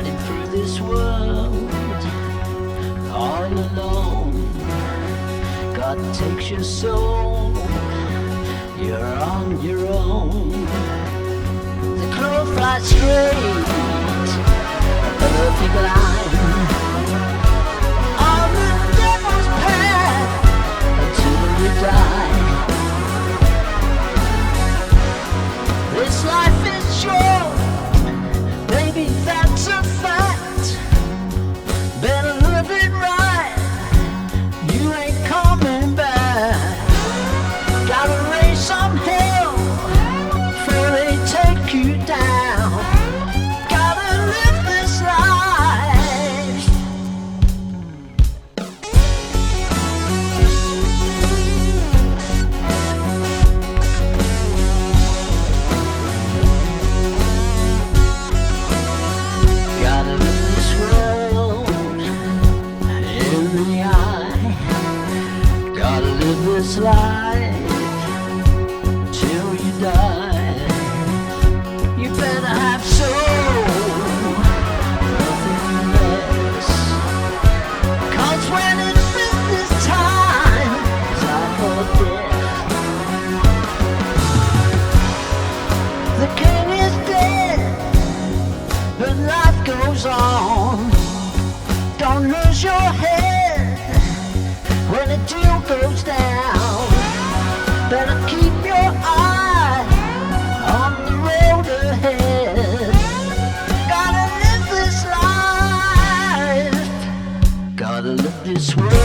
riding through this world all alone. God takes your soul, you're on your own. The crow flies straight, a perfect line, on the devil's path until you die. This life is short, baby, that's a fact. Better live it right, you ain't coming back. Gotta raise some hell before they take you down. Gotta live this life. Gotta live this world in the eye. Gotta live this life till you die. You better have soul, nothing less. 'Cause when it's business time, it's life or death. The king is dead, but life goes on. Don't lose your head when the deal goes down. Better keep your eye on the road ahead. Gotta live this life, gotta live this world.